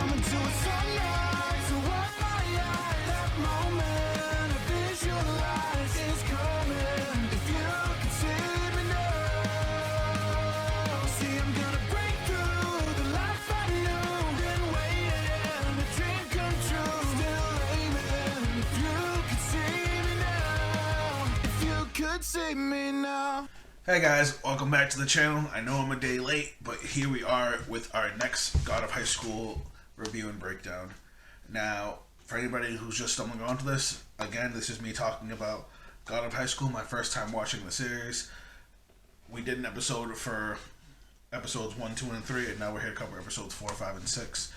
coming to a sunrise. So what my eyes, that moment I visualize is coming. If you can see me now, see I'm gonna break through the life I knew. Been waiting, a dream come true. Still aiming. If you could see me now, if you could see me now. Hey guys, welcome back to the channel. I know I'm a day late, but here we are with our next God of High School review and breakdown. Now, for anybody who's just stumbling onto this, again, this is me talking about God of High School, my first time watching the series. We did an episode for episodes 1, 2, and 3, and now we're here to cover episodes 4, 5, and 6.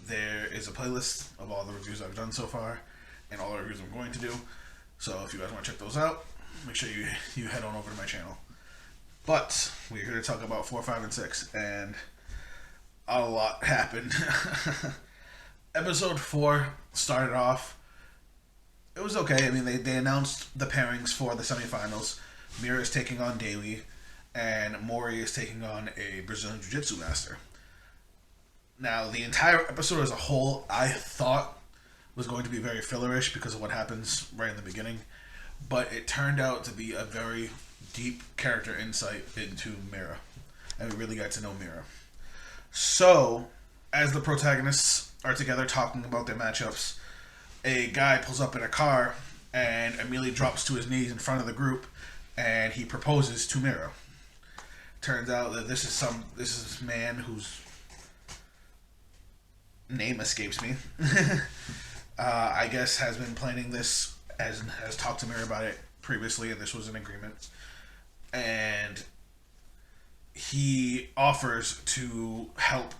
There is a playlist of all the reviews I've done so far, and all the reviews I'm going to do. So if you guys want to check those out, make sure you head on over to my channel. But we're here to talk about 4, 5, and 6, and a lot happened. Episode 4 started off. It was okay. I mean, they announced the pairings for the semifinals. Mira is taking on Dewi, and Mori is taking on a Brazilian Jiu-Jitsu master. Now, the entire episode as a whole, I thought was going to be very fillerish because of what happens right in the beginning. But it turned out to be a very deep character insight into Mira. And we really got to know Mira. So, as the protagonists are together talking about their matchups, a guy pulls up in a car and immediately drops to his knees in front of the group and he proposes to Mira. Turns out that this is this man whose name escapes me. I guess has been planning this, has talked to Mira about it previously, and this was an agreement. And he offers to help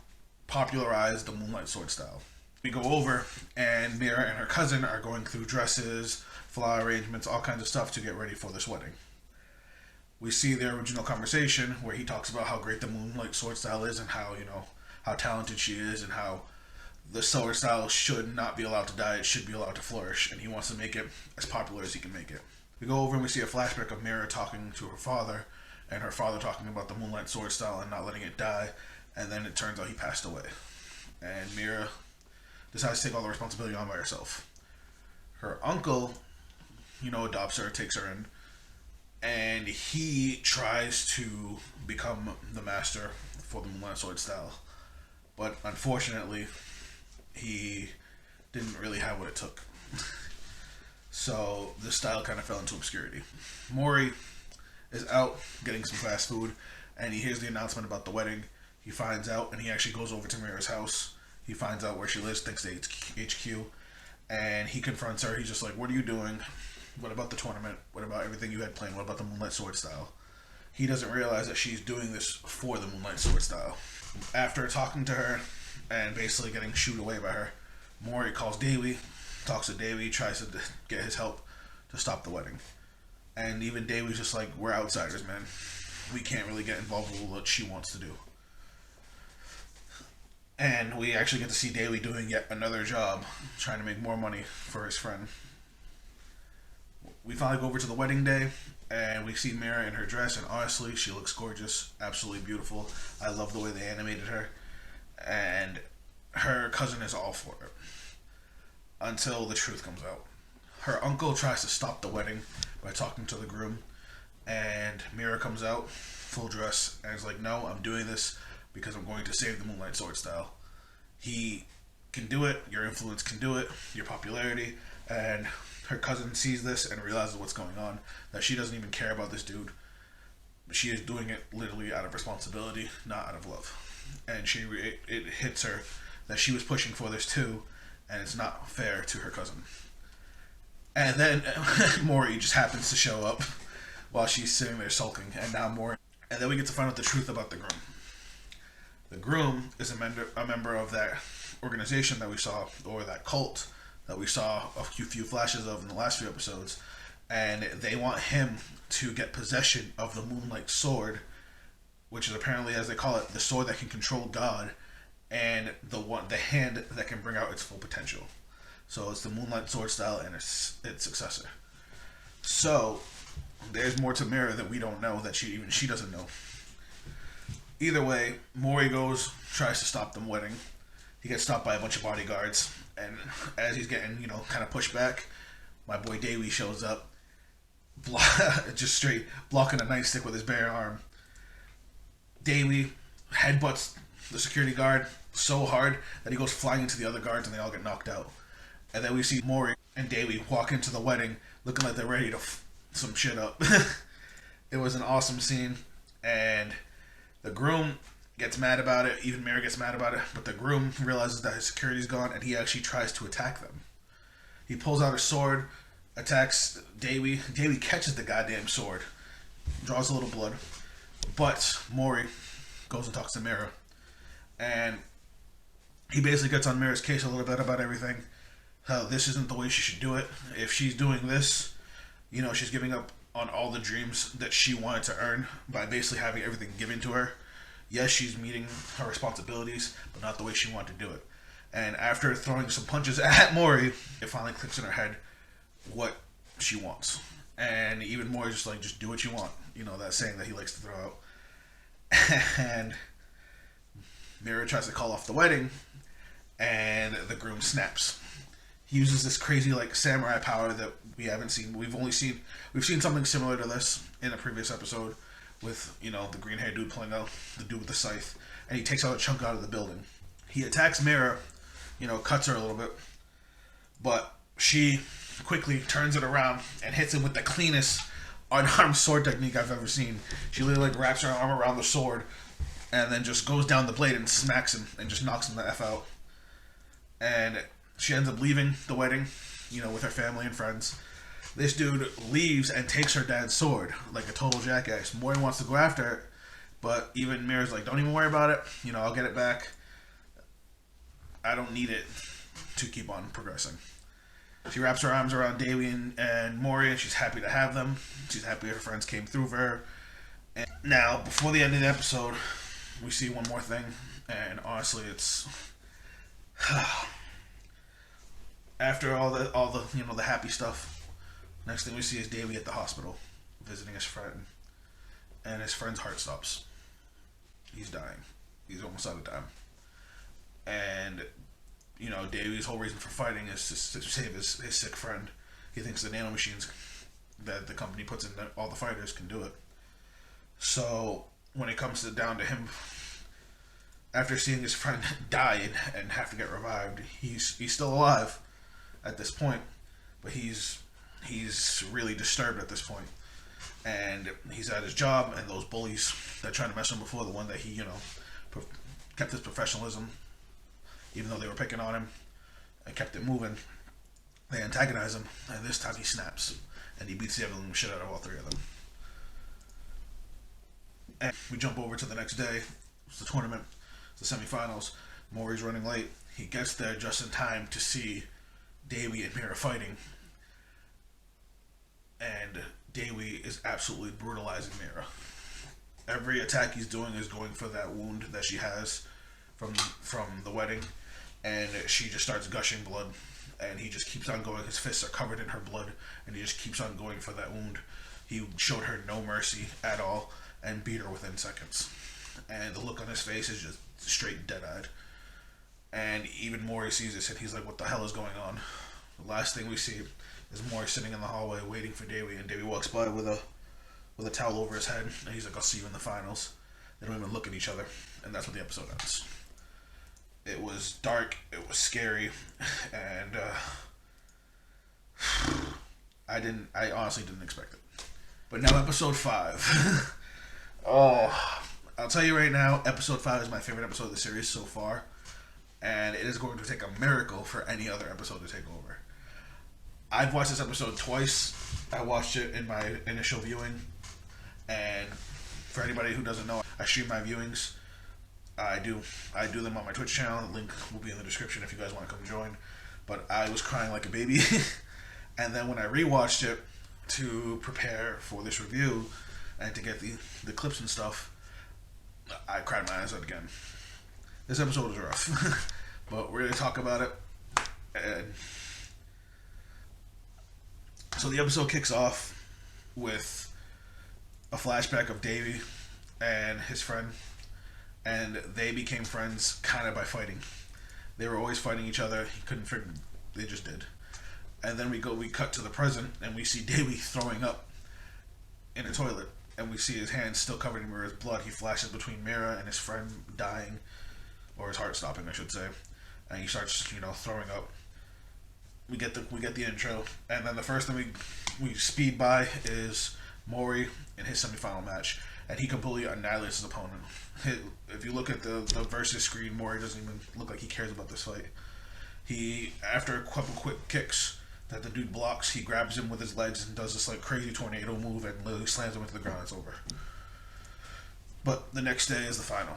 popularize the Moonlight Sword style. We go over, and Mira and her cousin are going through dresses, flower arrangements, all kinds of stuff to get ready for this wedding. We see their original conversation where he talks about how great the Moonlight Sword style is and how, how talented she is and how the sword style should not be allowed to die, it should be allowed to flourish, and he wants to make it as popular as he can make it. We go over and we see a flashback of Mira talking to her father, and her father talking about the Moonlight Sword style and not letting it die, and then it turns out he passed away. And Mira decides to take all the responsibility on by herself. Her uncle, adopts her, takes her in, and he tries to become the master for the Moonlight Sword style. But unfortunately, he didn't really have what it took. So the style kind of fell into obscurity. Mori is out getting some fast food, and he hears the announcement about the wedding. He finds out, and he actually goes over to Mira's house. He finds out where she lives, thinks the HQ, and he confronts her. He's just like, what are you doing? What about the tournament? What about everything you had planned? What about the Moonlight Sword style? He doesn't realize that she's doing this for the Moonlight Sword style. After talking to her and basically getting shooed away by her, Mori calls Dewi, talks to Dewi, tries to get his help to stop the wedding. And even Dewi's just like, we're outsiders, man. We can't really get involved with what she wants to do. And we actually get to see Dewi doing yet another job, trying to make more money for his friend. We finally go over to the wedding day, and we see Mira in her dress, and honestly, she looks gorgeous, absolutely beautiful. I love the way they animated her, and her cousin is all for it. Until the truth comes out. Her uncle tries to stop the wedding by talking to the groom, and Mira comes out, full dress, and is like, no, I'm doing this because I'm going to save the Moonlight Sword style. He can do it, your influence can do it, your popularity, and her cousin sees this and realizes what's going on, that she doesn't even care about this dude. She is doing it literally out of responsibility, not out of love. And it hits her that she was pushing for this too, and it's not fair to her cousin. And then Mori just happens to show up while she's sitting there sulking, and now Mori. And then we get to find out the truth about the groom. The groom is a member of that organization that we saw, or that cult that we saw a few flashes of in the last few episodes, and they want him to get possession of the Moonlight Sword, which is apparently, as they call it, the sword that can control God, and the hand that can bring out its full potential. So it's the Moonlight Sword style and its successor. So there's more to Mira that we don't know, that she doesn't know. Either way, Mori tries to stop the wedding, he gets stopped by a bunch of bodyguards, and as he's getting, kind of pushed back, my boy Davey shows up, just straight blocking a nightstick with his bare arm. Davey headbutts the security guard so hard that he goes flying into the other guards and they all get knocked out. And then we see Maury and Davey walk into the wedding looking like they're ready to some shit up. It was an awesome scene, and the groom gets mad about it. Even Mary gets mad about it, but the groom realizes that his security's gone, and he actually tries to attack them. He pulls out a sword, attacks Davey. Davey catches the goddamn sword, draws a little blood, but Maury goes and talks to Mira, and he basically gets on Mira's case a little bit about everything. How this isn't the way she should do it. If she's doing this, she's giving up on all the dreams that she wanted to earn by basically having everything given to her. Yes, she's meeting her responsibilities, but not the way she wanted to do it. And after throwing some punches at Maury, it finally clicks in her head what she wants. And even Maury's just like, just do what you want. That saying that he likes to throw out. And Mira tries to call off the wedding, and the groom snaps. He uses this crazy samurai power that we haven't seen. We've seen something similar to this in a previous episode with the green haired dude pulling out the dude with the scythe, and he takes out a chunk out of the building. He attacks Mira, cuts her a little bit, but she quickly turns it around and hits him with the cleanest unarmed sword technique I've ever seen. She literally wraps her arm around the sword and then just goes down the blade and smacks him and just knocks him the F out. And she ends up leaving the wedding, with her family and friends. This dude leaves and takes her dad's sword, like a total jackass. Maury wants to go after it, but even Mira's like, don't even worry about it. I'll get it back. I don't need it to keep on progressing. She wraps her arms around Davey and Maury, and she's happy to have them. She's happy her friends came through for her. And now, before the end of the episode, we see one more thing, and honestly, it's after all the the happy stuff. Next thing we see is Davey at the hospital visiting his friend, and his friend's heart stops. He's dying. He's almost out of time. And Davey's whole reason for fighting is to save his sick friend. He thinks the nanomachines that the company puts in all the fighters can do it. So when it comes down to him, after seeing his friend die and have to get revived, he's still alive at this point, but he's really disturbed at this point. And he's at his job, and those bullies that tried to mess with him before, the one that he kept his professionalism, even though they were picking on him, and kept it moving, they antagonize him, and this time he snaps, and he beats the ever-living shit out of all three of them. And we jump over to the next day. It's the tournament. It's the semifinals. Maury's running late. He gets there just in time to see Davey and Mira fighting. And Davey is absolutely brutalizing Mira. Every attack he's doing is going for that wound that she has from the wedding, and she just starts gushing blood, and he just keeps on going. His fists are covered in her blood, and he just keeps on going for that wound. He showed her no mercy at all and beat her within seconds. And the look on his face is just straight dead-eyed. And even Maury sees this, and he's like, what the hell is going on? The last thing we see is Maury sitting in the hallway waiting for Davey, and Davey walks by with a towel over his head, and he's like, I'll see you in the finals. They don't even look at each other, and that's what the episode ends. It was dark, it was scary, and I honestly didn't expect it. But now episode 5. Oh, I'll tell you right now, episode 5 is my favorite episode of the series so far, and it is going to take a miracle for any other episode to take over. I've watched this episode twice. I watched it in my initial viewing, and for anybody who doesn't know, I stream my viewings. I do them on my Twitch channel. The link will be in the description if you guys want to come join. But I was crying like a baby, and then when I rewatched it to prepare for this review and to get the clips and stuff, I cried my eyes out again. This episode was rough, but we're going to talk about it. And so the episode kicks off with a flashback of Davey and his friend, and they became friends kind of by fighting. They were always fighting each other. He couldn't figure. They just did. And then we cut to the present, and we see Davey throwing up in a toilet, and we see his hands still covered in Mira's blood. He flashes between Mira and his friend dying, or his heart stopping, I should say, and he starts, throwing up. We get the intro, and then the first thing we speed by is Mori in his semifinal match, and he completely annihilates his opponent. If you look at the versus screen, Mori doesn't even look like he cares about this fight. He, after a couple quick kicks that the dude blocks, he grabs him with his legs and does this like crazy tornado move and literally slams him into the ground. It's over. But the next day is the final.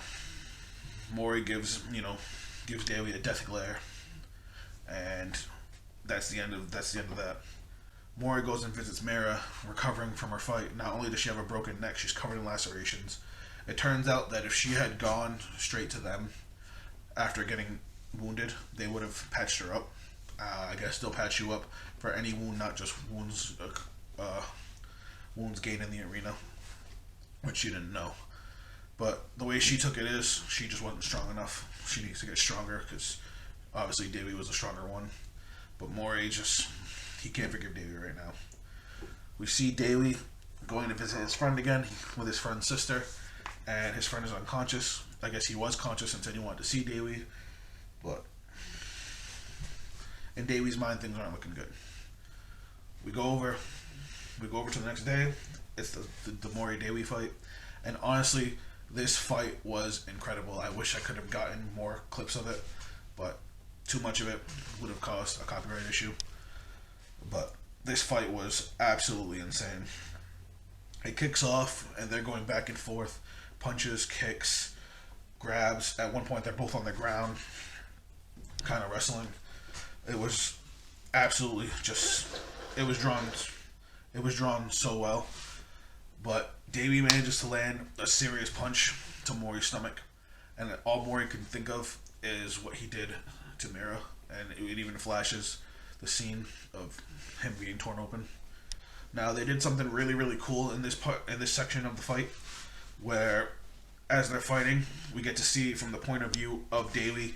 Mori gives Davey a death glare, and that's the end of that. Mori goes and visits Mira, recovering from her fight. Not only does she have a broken neck, she's covered in lacerations. It turns out that if she had gone straight to them after getting wounded, they would have patched her up. I guess they'll patch you up for any wound, not just wounds gained in the arena, which she didn't know. But the way she took it is, she just wasn't strong enough. She needs to get stronger, because obviously Davey was a stronger one. But Mori he can't forgive Davey right now. We see Davey going to visit his friend again with his friend's sister, and his friend is unconscious. I guess he was conscious and said he wanted to see Davey, but in Davey's mind, things aren't looking good. We go over to the next day. It's the Mori Davey fight, and honestly, this fight was incredible. I wish I could have gotten more clips of it, but too much of it would have caused a copyright issue. But this fight was absolutely insane. It kicks off, and they're going back and forth, punches, kicks, grabs. At one point, they're both on the ground, kind of wrestling. It was absolutely it was drawn so well. But Davey manages to land a serious punch to Mori's stomach, and all Mori can think of is what he did to Mira, and it even flashes the scene of him being torn open. Now, they did something really, really cool in this section of the fight, where as they're fighting, we get to see from the point of view of Davey,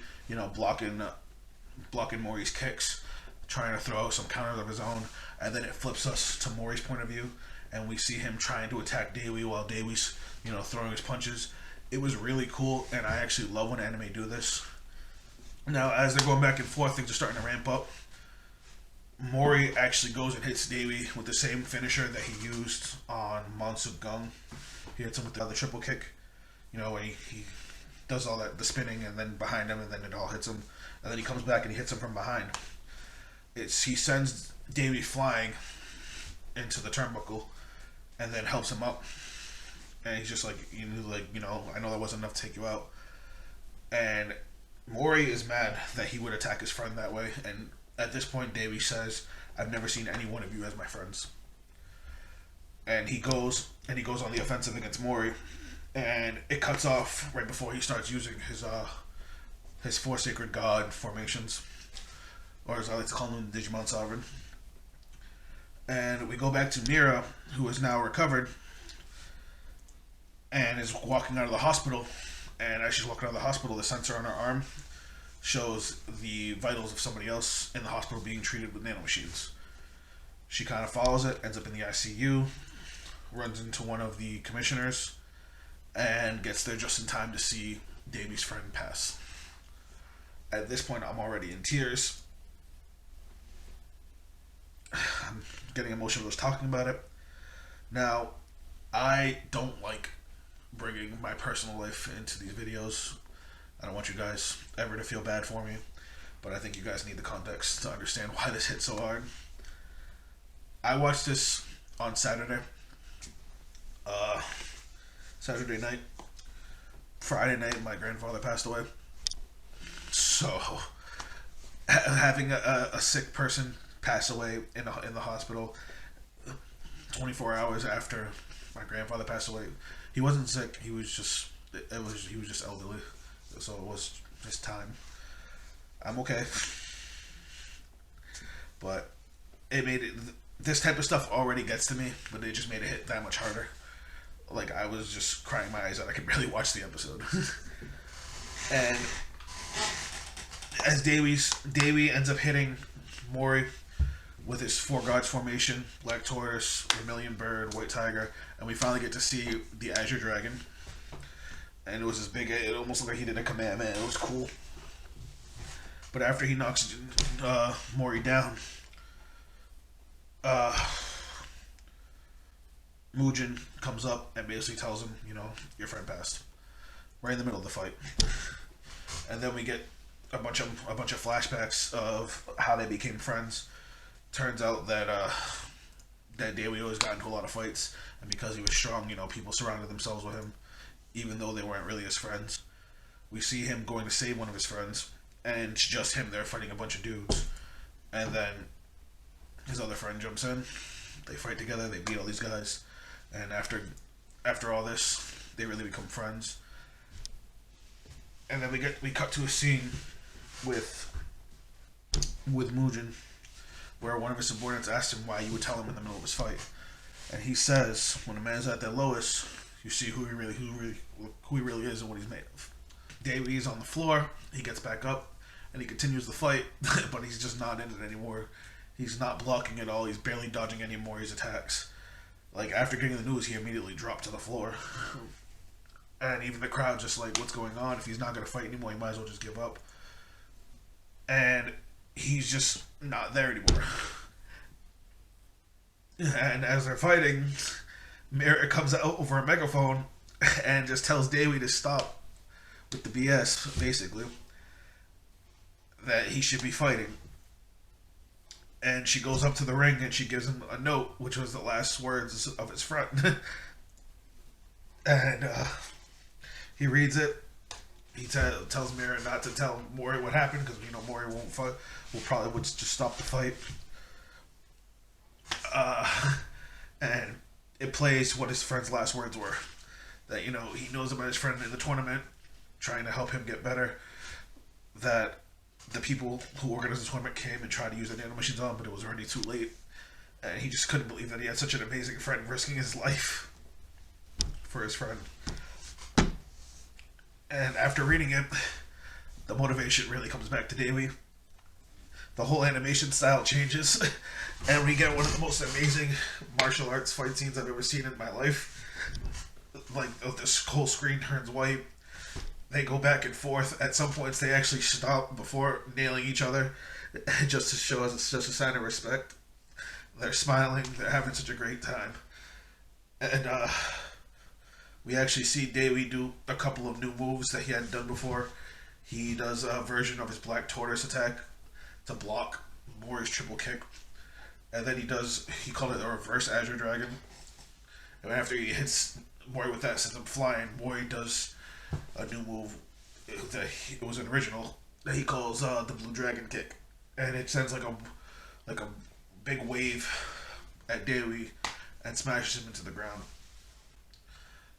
blocking Mori's kicks, trying to throw some counters of his own, and then it flips us to Mori's point of view, and we see him trying to attack Davey while Davey's, throwing his punches. It was really cool, and I actually love when anime do this. Now, as they're going back and forth, things are starting to ramp up. Mori actually goes and hits Davey with the same finisher that he used on Mansuk Gung. He hits him with the triple kick, when he does all that, the spinning, and then behind him, and then it all hits him. And then he comes back and he hits him from behind. He sends Davey flying into the turnbuckle, and then helps him up. And he's just like, I know that wasn't enough to take you out. And Mori is mad that he would attack his friend that way. And at this point, Davey says, "I've never seen any one of you as my friends." And he goes on the offensive against Mori, and it cuts off right before he starts using his four sacred god formations, or as I like to call them, Digimon Sovereign. And we go back to Mira, who is now recovered, and is walking out of the hospital. And as she's walking out of the hospital, the sensor on her arm shows the vitals of somebody else in the hospital being treated with nanomachines. She kind of follows it, ends up in the ICU, runs into one of the commissioners, and gets there just in time to see Davey's friend pass. At this point, I'm already in tears. I'm getting emotional just talking about it. Now, I don't like bringing my personal life into these videos. I don't want you guys ever to feel bad for me, but I think you guys need the context to understand why this hit so hard. I watched this on Saturday night. Friday night, my grandfather passed away. So, having a sick person pass away in the hospital 24 hours after my grandfather passed away. He wasn't sick. He was just elderly. So it was just time. I'm okay. But it made it, this type of stuff already gets to me, but it just made it hit that much harder. Like, I was just crying my eyes out. I could barely watch the episode. And as Davey ends up hitting Mori with his Four Gods formation: Black Tortoise, Vermilion Bird, White Tiger, and we finally get to see the Azure Dragon. And it was this big. It almost looked like he did a Kamehameha. It was cool. But after he knocks Mori down, Mugen comes up and basically tells him, your friend passed. Right in the middle of the fight. And then we get a bunch of flashbacks of how they became friends. Turns out that Daewoo always got into a lot of fights, and because he was strong, people surrounded themselves with him, even though they weren't really his friends. We see him going to save one of his friends, and it's just him there fighting a bunch of dudes. And then his other friend jumps in. They fight together. They beat all these guys, and after all this, they really become friends. And then we cut to a scene with Mugen, where one of his subordinates asked him why you would tell him in the middle of his fight, and he says, "When a man's at their lowest, you see who he really is and what he's made of." Daewoo is on the floor. He gets back up and he continues the fight, but he's just not in it anymore. He's not blocking at all. He's barely dodging any more of his attacks. Like, after getting the news, he immediately dropped to the floor. And even the crowd just like, what's going on? If he's not going to fight anymore, he might as well just give up. And he's just not there anymore. And as they're fighting, Mira comes out over a megaphone and just tells Daewoo to stop with the BS, basically. That he should be fighting. And she goes up to the ring and she gives him a note, which was the last words of his friend. And he reads it. He tells Mira not to tell Mori what happened, because Mori won't fight. Will probably would just stop the fight. And it plays what his friend's last words were. That he knows about his friend in the tournament, trying to help him get better. That the people who organized the tournament came and tried to use the nanomachines on, but it was already too late. And he just couldn't believe that he had such an amazing friend risking his life for his friend. And after reading it, the motivation really comes back to Daewoo. The whole animation style changes, and we get one of the most amazing martial arts fight scenes I've ever seen in my life. Like, this whole screen turns white. They go back and forth. At some points, they actually stop before nailing each other, just to show us it's just a sign of respect. They're smiling. They're having such a great time. And we actually see Daewoo do a couple of new moves that he hadn't done before. He does a version of his Black Tortoise attack to block Mori's triple kick. And then he called it a reverse Azure Dragon. And after he hits Mori with that, sends him flying, Mori does a new move. It was an original that he calls the Blue Dragon Kick. And it sends like a big wave at Daewoo and smashes him into the ground.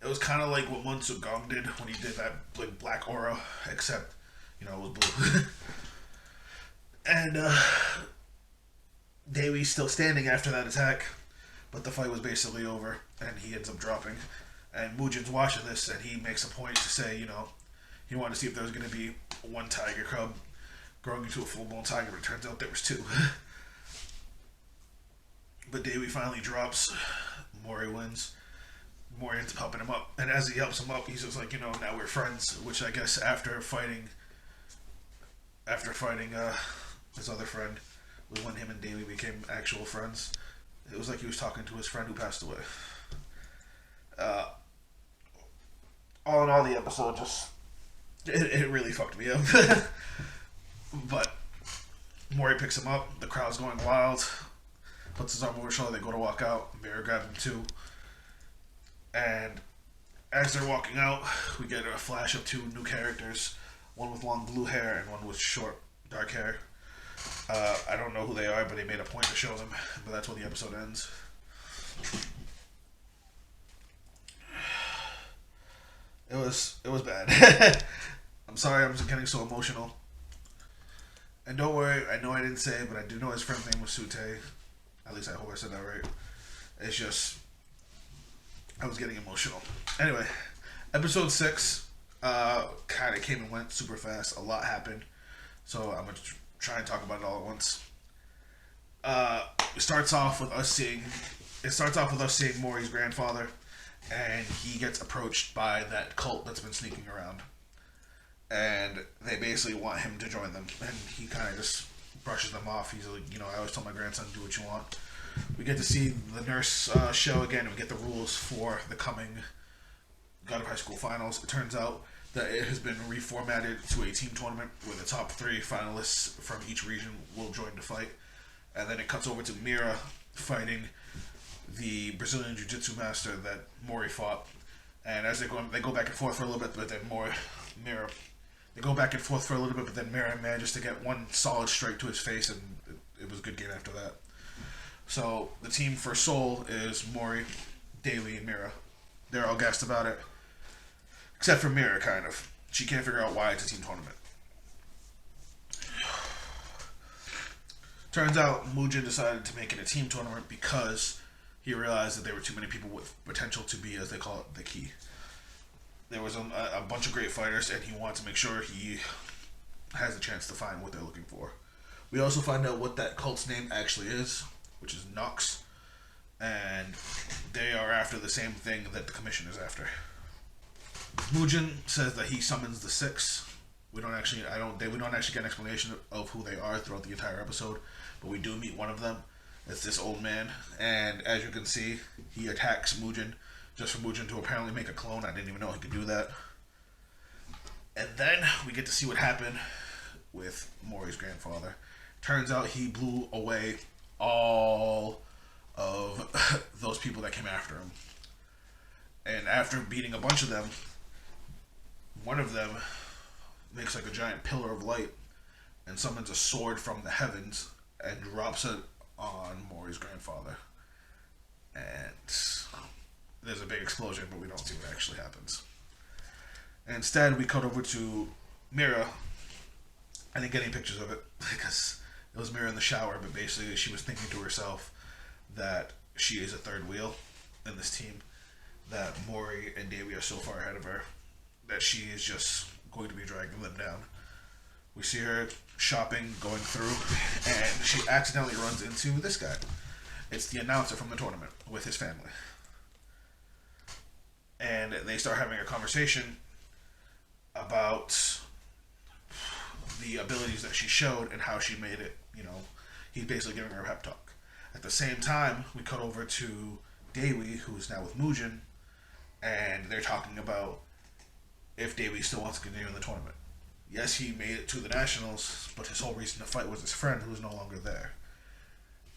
It was kind of like what Mun Sugong did when he did that like black aura, except it was blue. And Daewoo's still standing after that attack, but the fight was basically over, and he ends up dropping. And Mugen's watching this, and he makes a point to say, he wanted to see if there was going to be one tiger cub growing into a full-blown tiger, but it turns out there was two. But Daewoo finally drops. Mori wins. Mori ends up helping him up, and as he helps him up, he's just like, now we're friends. Which I guess after fighting his other friend was when him and Daewoo became actual friends. It was like he was talking to his friend who passed away. All in all, the episode it really fucked me up. But Mori picks him up. The crowd's going wild. Puts his arm over his shoulder. They go to walk out. Mira grabs him too. And as they're walking out, we get a flash of two new characters. One with long blue hair and one with short, dark hair. I don't know who they are, but they made a point to show them. But that's when the episode ends. It was bad. I'm sorry I'm getting so emotional. And don't worry, I know I didn't say it, but I do know his friend's name was Sute. At least I hope I said that right. It's just, I was getting emotional. Anyway, episode 6 kind of came and went super fast. A lot happened. So I'm gonna try and talk about it all at once. It starts off with us seeing. It starts off with us seeing Maury's grandfather, and he gets approached by that cult that's been sneaking around, and they basically want him to join them, and he kind of just brushes them off. He's like, I always tell my grandson, do what you want. We get to see the nurse show again, and we get the rules for the coming God of High School finals. It turns out that it has been reformatted to a team tournament where the top 3 finalists from each region will join the fight. And then it cuts over to Mira fighting the Brazilian Jiu-Jitsu master that Mori fought. And as they go back and forth for a little bit, but then Mira, they go back and forth for a little bit, but then Mira manages to get one solid strike to his face, and it was a good game after that. So the team for Seoul is Mori, Daly, and Mira. They're all gassed about it, except for Mira, kind of. She can't figure out why it's a team tournament. Turns out Mugen decided to make it a team tournament because he realized that there were too many people with potential to be, as they call it, the key. There was a bunch of great fighters, and he wanted to make sure he has a chance to find what they're looking for. We also find out what that cult's name actually is, which is Nox, and they are after the same thing that the Commission is after. Mugen says that he summons the 6. We don't actually get an explanation of who they are throughout the entire episode, but we do meet one of them. It's this old man, and as you can see, he attacks Mugen just for Mugen to apparently make a clone. I didn't even know he could do that. And then we get to see what happened with Mori's grandfather. Turns out he blew away all of those people that came after him. And after beating a bunch of them, one of them makes like a giant pillar of light and summons a sword from the heavens and drops it on Mori's grandfather. And there's a big explosion, but we don't see what actually happens. And instead, we cut over to Mira. I didn't get any pictures of it because it was Mira in the shower, but basically she was thinking to herself that she is a third wheel in this team, that Mori and Davey are so far ahead of her that she is just going to be dragging them down. We see her shopping, going through, and she accidentally runs into this guy. It's the announcer from the tournament with his family. And they start having a conversation about the abilities that she showed and how she made it, he's basically giving her a pep talk. At the same time, we cut over to Daewee, who is now with Mugen, and they're talking about if Daewee still wants to continue in the tournament. Yes, he made it to the Nationals, but his whole reason to fight was his friend, who's no longer there.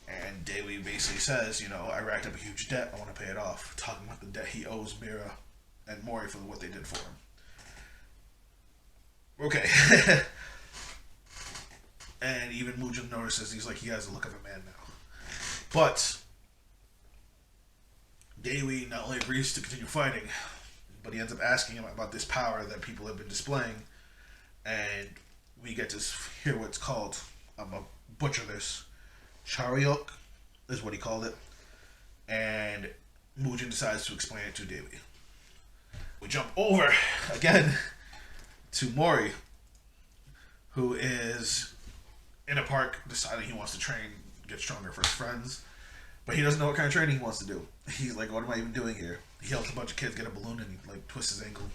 And Daewee basically says, I racked up a huge debt, I want to pay it off, talking about the debt he owes Mira and Mori for what they did for him. Okay. And even Mugen notices he has the look of a man now. But Daewee not only agrees to continue fighting, but he ends up asking him about this power that people have been displaying, and we get to hear what it's called. I'm going to butcher this. Chariok is what he called it, and Mugen decides to explain it to Daewee. We jump over, again, to Mori, who is in a park deciding he wants to train, get stronger for his friends, but he doesn't know what kind of training he wants to do. He's like, what am I even doing here? He helps a bunch of kids get a balloon and he twists his ankle.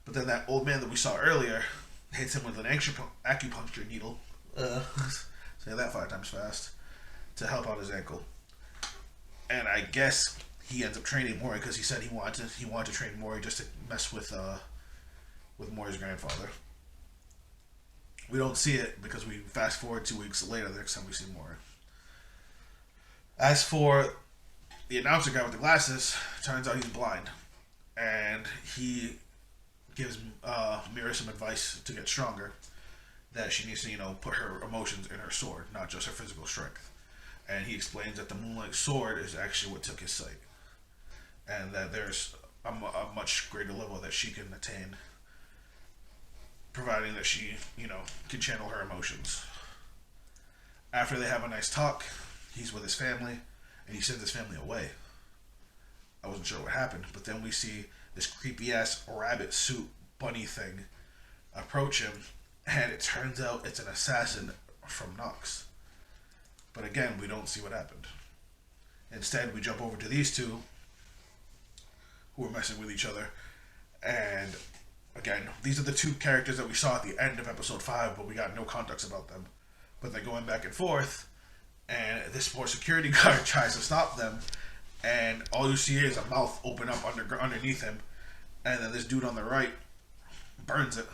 But then that old man that we saw earlier hits him with an acupuncture needle. Say that 5 times fast. To help out his ankle. And I guess he ends up training Mori because he said he wanted to train Mori just to mess with Mori's grandfather. We don't see it because we fast forward 2 weeks later, the next time we see Mori. As for the announcer guy with the glasses, turns out he's blind. And he gives Mira some advice to get stronger. That she needs to, put her emotions in her sword, not just her physical strength. And he explains that the Moonlight Sword is actually what took his sight. And that there's a much greater level that she can attain, providing that she, can channel her emotions. After they have a nice talk, he's with his family, and he sends his family away. I wasn't sure what happened, but then we see this creepy-ass rabbit suit bunny thing approach him, and it turns out it's an assassin from Nox. But again, we don't see what happened. Instead, we jump over to these two who are messing with each other. And again, these are the two characters that we saw at the end of episode 5, but we got no context about them. But they're going back and forth, and this poor security guard tries to stop them, and all you see is a mouth open up underneath him, and then this dude on the right burns it.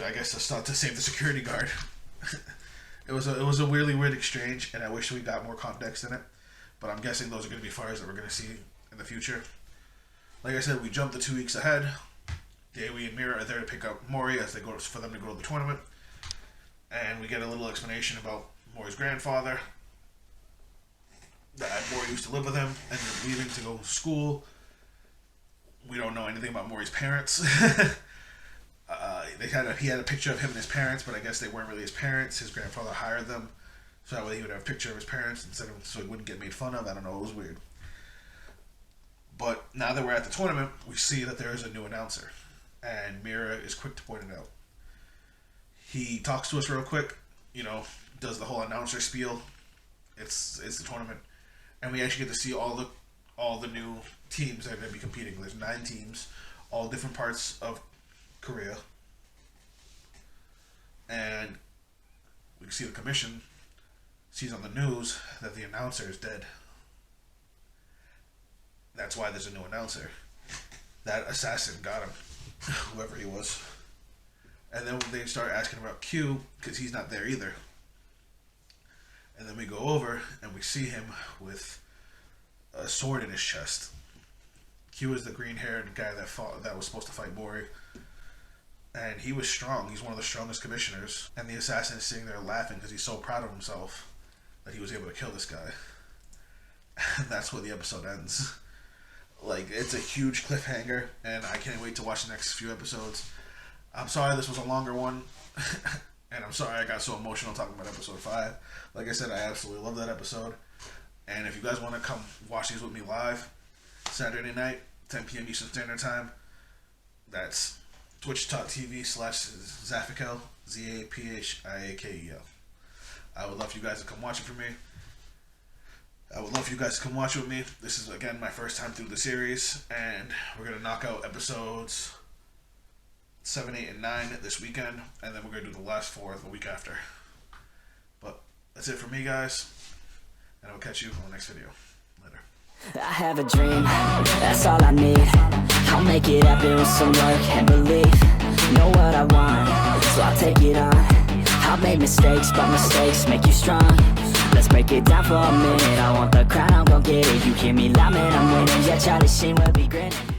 I guess to save the security guard. It was a really weird exchange, and I wish we got more context in it. But I'm guessing those are going to be fires that we're going to see in the future. Like I said, we jumped the 2 weeks ahead. Dewi and Mira are there to pick up Mori as they go for them to go to the tournament, and we get a little explanation about Mori's grandfather. That Mori used to live with him, and they're leaving to go to school. We don't know anything about Mori's parents. He had a picture of him and his parents, but I guess they weren't really his parents. His grandfather hired them, so that way he would have a picture of his parents instead of, so he wouldn't get made fun of. I don't know, it was weird. But now that we're at the tournament, we see that there is a new announcer, and Mira is quick to point it out. He talks to us real quick, does the whole announcer spiel. It's the tournament, and we actually get to see all the new teams that are going to be competing. There's 9 teams, all different parts of Korea, and we can see the commission sees on the news that the announcer is dead. That's why there's a new announcer. That assassin got him, whoever he was. And then they start asking about Q, because he's not there either. And then we go over and we see him with a sword in his chest. Q is the green-haired guy that was supposed to fight Mori. And he was strong. He's one of the strongest commissioners. And the assassin is sitting there laughing because he's so proud of himself that he was able to kill this guy. And that's where the episode ends. Like, it's a huge cliffhanger, and I can't wait to watch the next few episodes. I'm sorry this was a longer one, and I'm sorry I got so emotional talking about episode 5. Like I said, I absolutely love that episode. And if you guys want to come watch these with me live, Saturday night, 10 p.m. Eastern Standard Time, that's twitch.tv/Zaphikel, Zaphiakel. I would love for you guys to come watch it for me. I would love for you guys to come watch it with me. This is, again, my first time through the series, and we're going to knock out episodes 7, 8, and 9 this weekend, and then we're going to do the last 4 the week after. But that's it for me, guys, and I'll catch you on the next video. Later. I have a dream, that's all I need. I'll make it happen with some work and belief. Know what I want, so I'll take it on. I'll make mistakes, but mistakes make you strong. Let's break it down for a minute. I want the crown, I'm gon' get it. You hear me loud, man, I'm winning. Yeah, Charlie Sheen will be grinning.